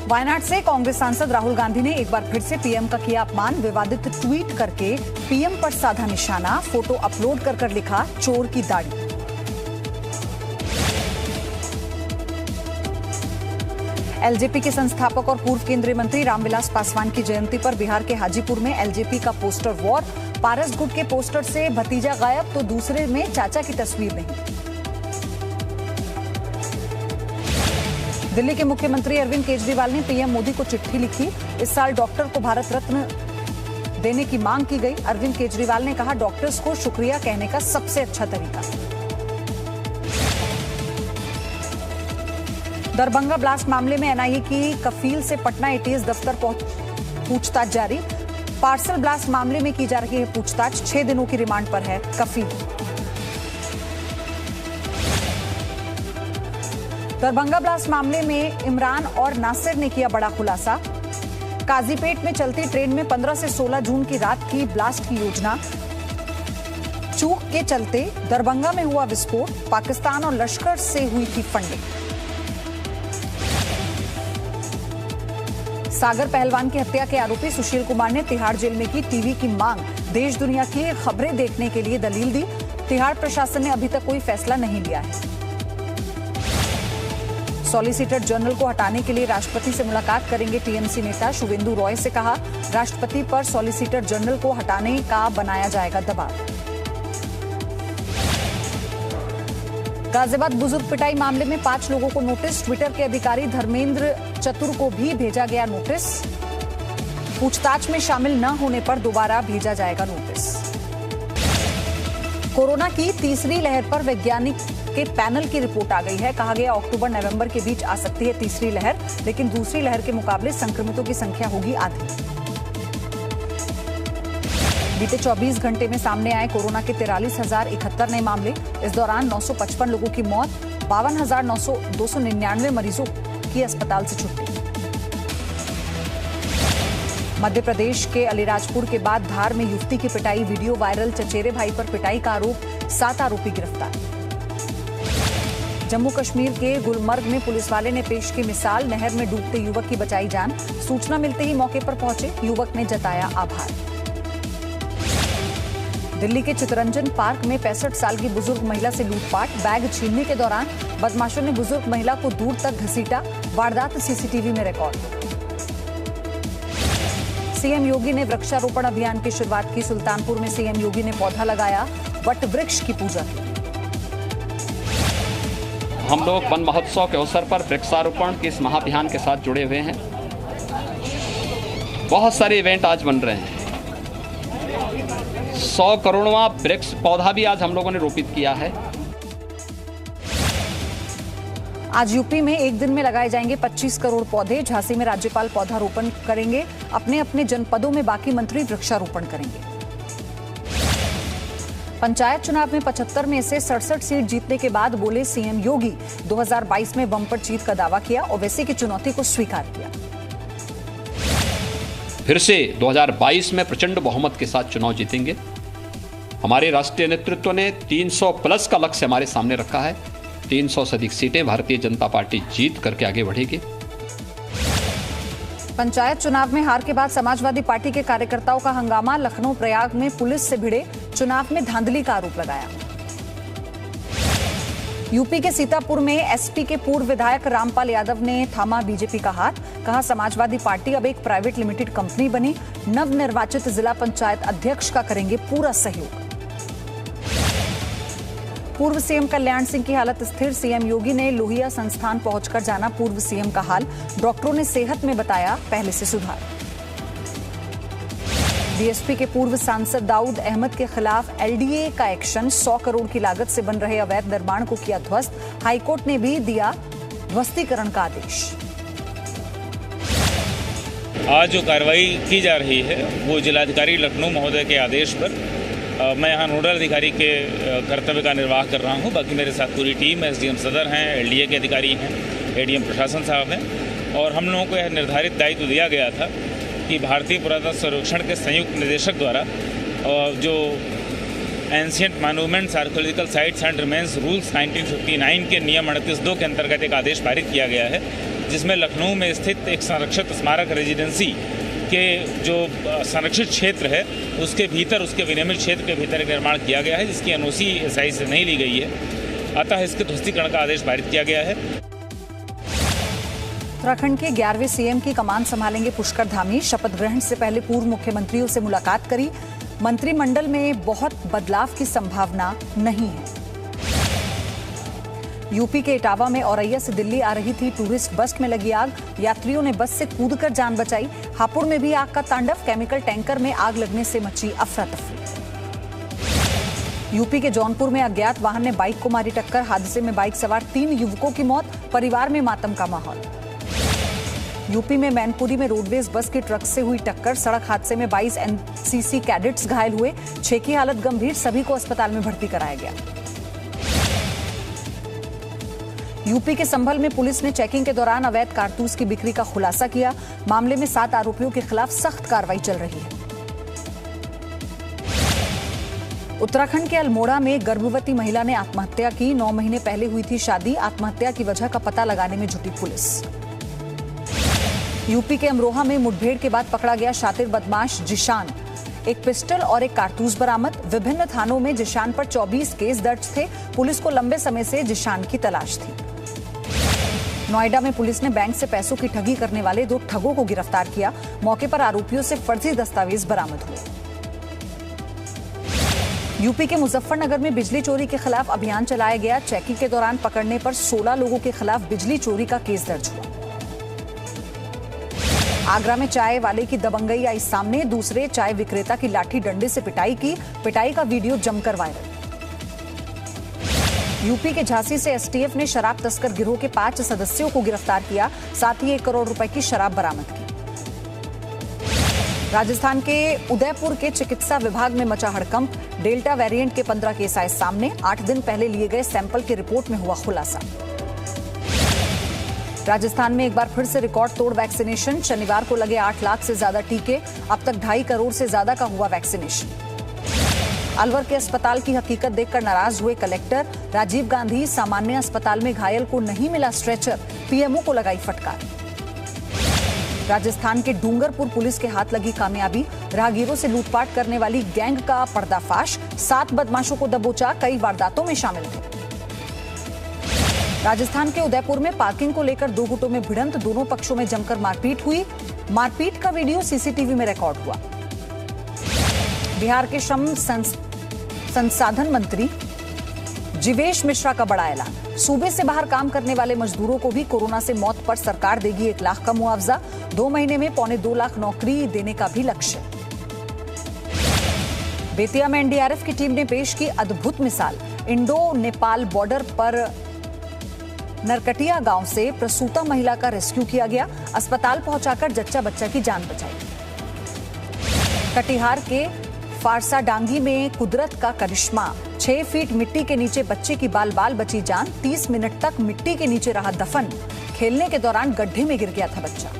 वायनाड से कांग्रेस सांसद राहुल गांधी ने एक बार फिर से पीएम का किया अपमान। विवादित ट्वीट करके पीएम पर साधा निशाना। फोटो अपलोड कर लिखा, चोर की दाढ़ी। एलजेपी के संस्थापक और पूर्व केंद्रीय मंत्री रामविलास पासवान की जयंती पर बिहार के हाजीपुर में एलजेपी का पोस्टर वॉर। पारस गुट के पोस्टर से भतीजा गायब तो दूसरे में चाचा की तस्वीर नहीं। दिल्ली के मुख्यमंत्री अरविंद केजरीवाल ने पीएम मोदी को चिट्ठी लिखी। इस साल डॉक्टर को भारत रत्न देने की मांग की गई। अरविंद केजरीवाल ने कहा, डॉक्टर्स को शुक्रिया कहने का सबसे अच्छा तरीका। दरभंगा ब्लास्ट मामले में एनआईए की कफील से पटना एटीएस दफ्तर पूछताछ जारी। पार्सल ब्लास्ट मामले में की जा रही है पूछताछ। 6 दिनों की रिमांड पर है कफील। दरभंगा ब्लास्ट मामले में इमरान और नासिर ने किया बड़ा खुलासा। काजीपेट में चलती ट्रेन में 15 से 16 जून की रात की ब्लास्ट की योजना। चूक के चलते दरभंगा में हुआ विस्फोट। पाकिस्तान और लश्कर से हुई थी फंडिंग। सागर पहलवान की हत्या के आरोपी सुशील कुमार ने तिहाड़ जेल में की टीवी की मांग। देश दुनिया की खबरें देखने के लिए दलील दी। तिहाड़ प्रशासन ने अभी तक कोई फैसला नहीं लिया है। सॉलिसिटर जनरल को हटाने के लिए राष्ट्रपति से मुलाकात करेंगे टीएमसी नेता। शुवेंदु रॉय से कहा, राष्ट्रपति पर सॉलिसिटर जनरल को हटाने का बनाया जाएगा दबाव। गाजियाबाद बुजुर्ग पिटाई मामले में 5 लोगों को नोटिस। ट्विटर के अधिकारी धर्मेंद्र चतुर को भी भेजा गया नोटिस। पूछताछ में शामिल न होने पर दोबारा भेजा जाएगा नोटिस। कोरोना की तीसरी लहर पर वैज्ञानिक के पैनल की रिपोर्ट आ गई है। कहा गया अक्टूबर नवंबर के बीच आ सकती है तीसरी लहर, लेकिन दूसरी लहर के मुकाबले संक्रमितों की संख्या होगी आधी। बीते 24 घंटे में सामने आए कोरोना के 43,071 नए मामले। इस दौरान 955 लोगों की मौत। 52,299 मरीजों की अस्पताल से छुट्टी। मध्य प्रदेश के अलीराजपुर के बाद धार में युवती की पिटाई वीडियो वायरल। चचेरे भाई पर पिटाई का आरोप। 7 आरोपी गिरफ्तार। जम्मू कश्मीर के गुलमर्ग में पुलिस वाले ने पेश की मिसाल। नहर में डूबते युवक की बचाई जान। सूचना मिलते ही मौके पर पहुंचे युवक ने जताया आभार। दिल्ली के चितरंजन पार्क में 65 साल की बुजुर्ग महिला से लूटपाट। बैग छीनने के दौरान बदमाशों ने बुजुर्ग महिला को दूर तक घसीटा। वारदात सीसीटीवी में रिकॉर्ड। सीएम योगी ने वृक्षारोपण अभियान की शुरुआत की। सुल्तानपुर में सीएम योगी ने पौधा लगाया। वट वृक्ष की पूजा की। हम लोग वन महोत्सव के अवसर पर वृक्षारोपण के इस महाअभियान के साथ जुड़े हुए हैं। बहुत सारे इवेंट आज बन रहे हैं। 100 करोड़वां वृक्ष पौधा भी आज हम लोगों ने रोपित किया है। आज यूपी में एक दिन में लगाए जाएंगे 25 करोड़ पौधे। झांसी में राज्यपाल पौधारोपण करेंगे। अपने अपने जनपदों में बाकी मंत्री वृक्षारोपण करेंगे। पंचायत चुनाव में 75 में से 67 सीट जीतने के बाद बोले सीएम योगी, 2022 में बम्पर जीत का दावा किया। ओवैसी की चुनौती को स्वीकार किया। फिर से 2022 में प्रचंड बहुमत के साथ चुनाव जीतेंगे। हमारे राष्ट्रीय नेतृत्व ने 300 प्लस का लक्ष्य हमारे सामने रखा है। 300 से अधिक सीटें भारतीय जनता पार्टी जीत करके आगे बढ़ेगी। पंचायत चुनाव में हार के बाद समाजवादी पार्टी के कार्यकर्ताओं का हंगामा। लखनऊ प्रयाग में पुलिस से भिड़े। चुनाव में धांधली का आरोप लगाया। यूपी के सीतापुर में एसपी के पूर्व विधायक रामपाल यादव ने थामा बीजेपी का हाथ। कहा, समाजवादी पार्टी अब एक प्राइवेट लिमिटेड कंपनी बनी। नवनिर्वाचित जिला पंचायत अध्यक्ष का करेंगे पूरा सहयोग। पूर्व सीएम कल्याण सिंह की हालत स्थिर। सीएम योगी ने लोहिया संस्थान पहुंचकर जाना पूर्व सीएम का हाल। डॉक्टरों ने सेहत में बताया पहले से सुधार। बीएसपी के पूर्व सांसद दाऊद अहमद के खिलाफ एलडीए का एक्शन। 100 करोड़ की लागत से बन रहे अवैध निर्माण को किया ध्वस्त। हाईकोर्ट ने भी दिया ध्वस्तीकरण का आदेश। आज जो कार्रवाई की जा रही है वो जिलाधिकारी लखनऊ महोदय के आदेश पर मैं यहाँ नोडल अधिकारी के कर्तव्य का निर्वाह कर रहा हूँ। बाकी मेरे साथ पूरी टीम, एसडीएम सदर हैं, एलडीए के अधिकारी हैं, एडीएम प्रशासन साहब हैं। और हम लोगों को यह निर्धारित दायित्व दिया गया था कि भारतीय पुरातत्व सर्वेक्षण के संयुक्त निदेशक द्वारा जो ancient monuments archaeological sites and remains rules 1959 के नियम 38(2) के अंतर्गत एक आदेश पारित किया गया है, जिसमें लखनऊ में स्थित एक संरक्षित स्मारक रेजिडेंसी के जो संरक्षित क्षेत्र है उसके भीतर, उसके विनियमित क्षेत्र के भीतर एक निर्माण किया गया है, जिसकी एनओसी एसआई से नहीं ली गई है। अतः इसके ध्वस्तीकरण का आदेश पारित किया गया है। उत्तराखंड के 11वें सीएम की कमान संभालेंगे पुष्कर धामी। शपथ ग्रहण से पहले पूर्व मुख्यमंत्रियों से मुलाकात करी। मंत्रिमंडल में बहुत बदलाव की संभावना नहीं है। यूपी के इटावा में औरैया से दिल्ली आ रही थी टूरिस्ट बस में लगी आग। यात्रियों ने बस से कूदकर जान बचाई। हापुड़ में भी आग का तांडव। केमिकल टैंकर में आग लगने से मची अफरा तफरी। यूपी के जौनपुर में अज्ञात वाहन ने बाइक को मारी टक्कर। हादसे में बाइक सवार 3 युवकों की मौत। परिवार में मातम का माहौल। यूपी में मैनपुरी में रोडवेज बस की ट्रक से हुई टक्कर। सड़क हादसे में 22 एनसीसी कैडेट्स घायल हुए। 6 की हालत गंभीर। सभी को अस्पताल में भर्ती कराया गया। यूपी के संभल में पुलिस ने चेकिंग के दौरान अवैध कारतूस की बिक्री का खुलासा किया। मामले में 7 आरोपियों के खिलाफ सख्त कार्रवाई चल रही है। उत्तराखंड के अल्मोड़ा में गर्भवती महिला ने आत्महत्या की। 9 महीने पहले हुई थी शादी। आत्महत्या की वजह का पता लगाने में जुटी पुलिस। यूपी के अमरोहा में मुठभेड़ के बाद पकड़ा गया शातिर बदमाश जिशान। एक पिस्टल और एक कारतूस बरामद। विभिन्न थानों में जिशान पर 24 केस दर्ज थे। पुलिस को लंबे समय से जिशान की तलाश थी। नोएडा में पुलिस ने बैंक से पैसों की ठगी करने वाले 2 ठगों को गिरफ्तार किया। मौके पर आरोपियों से फर्जी दस्तावेज बरामद हुए। यूपी के मुजफ्फरनगर में बिजली चोरी के खिलाफ अभियान चलाया गया। चेकिंग के दौरान पकड़ने पर 16 लोगों के खिलाफ बिजली चोरी का केस दर्ज हुआ। आगरा में चाय वाले की दबंगई आई सामने। दूसरे चाय विक्रेता की लाठी डंडे से पिटाई की। पिटाई का वीडियो जमकर वायरल। यूपी के झांसी से एसटीएफ ने शराब तस्कर गिरोह के 5 सदस्यों को गिरफ्तार किया। साथ ही 1 करोड़ रुपए की शराब बरामद की। राजस्थान के उदयपुर के चिकित्सा विभाग में मचा हड़कंप। डेल्टा वेरिएंट के 15 केस आए सामने। 8 दिन पहले लिए गए सैंपल की रिपोर्ट में हुआ खुलासा। राजस्थान में एक बार फिर से रिकॉर्ड तोड़ वैक्सीनेशन। शनिवार को लगे 8 लाख से ज्यादा टीके। अब तक 2.5 करोड़ से ज्यादा का हुआ वैक्सीनेशन। अलवर के अस्पताल की हकीकत देखकर नाराज हुए कलेक्टर। राजीव गांधी सामान्य अस्पताल में घायल को नहीं मिला स्ट्रेचर। पीएमओ को लगाई फटकार। राजस्थान के डूंगरपुर पुलिस के हाथ लगी कामयाबी। राहगीरों से लूटपाट करने वाली गैंग का पर्दाफाश। 7 बदमाशों को दबोचा। कई वारदातों में शामिल थे। राजस्थान के उदयपुर में पार्किंग को लेकर 2 गुटों में भिड़ंत। दोनों पक्षों में जमकर मारपीट हुई। मारपीट का वीडियो सीसीटीवी में रिकॉर्ड हुआ। बिहार के श्रम संसाधन मंत्री जीवेश मिश्रा का बड़ा ऐलान। सूबे से बाहर काम करने वाले मजदूरों को भी कोरोना से मौत पर सरकार देगी 1 लाख का मुआवजा। 2 महीने में 2.25 लाख नौकरी देने का भी लक्ष्य। बेतिया में एनडीआरएफ की टीम ने पेश की अद्भुत मिसाल। इंडो नेपाल बॉर्डर पर नरकटिया गांव से प्रसूता महिला का रेस्क्यू किया गया। अस्पताल पहुंचाकर जच्चा बच्चा की जान बचाई। कटिहार के फारसाडांगी में कुदरत का करिश्मा। 6 फीट मिट्टी के नीचे बच्चे की बाल बाल बची जान। 30 मिनट तक मिट्टी के नीचे रहा दफन। खेलने के दौरान गड्ढे में गिर गया था बच्चा।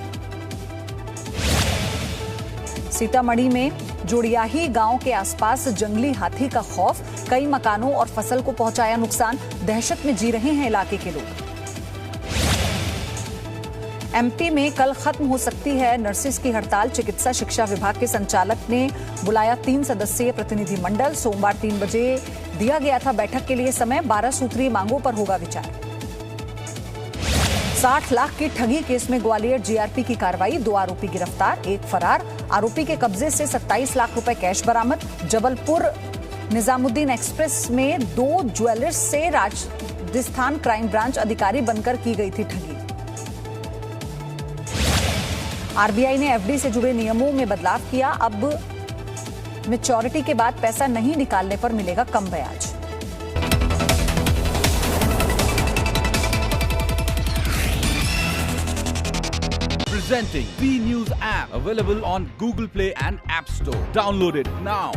सीतामढ़ी में जोड़ियाही गांव के आसपास जंगली हाथी का खौफ। कई मकानों और फसल को पहुंचाया नुकसान। दहशत में जी रहे हैं इलाके के लोग। एमपी में कल खत्म हो सकती है नर्सेस की हड़ताल। चिकित्सा शिक्षा विभाग के संचालक ने बुलाया 3 सदस्यीय प्रतिनिधिमंडल। सोमवार 3 बजे दिया गया था बैठक के लिए समय। 12 सूत्रीय मांगों पर होगा विचार। 60 लाख की ठगी केस में ग्वालियर जीआरपी की कार्रवाई। 2 आरोपी गिरफ्तार, 1 फरार। आरोपी के कब्जे से 27 लाख रुपए कैश बरामद। जबलपुर निजामुद्दीन एक्सप्रेस में 2 ज्वेलर्स से राजस्थान क्राइम ब्रांच अधिकारी बनकर की गई थी ठगी। आरबीआई ने एफडी से जुड़े नियमों में बदलाव किया। अब मैच्योरिटी के बाद पैसा नहीं निकालने पर मिलेगा कम ब्याज। Presenting B News app, available on Google Play and App Store. Download it now.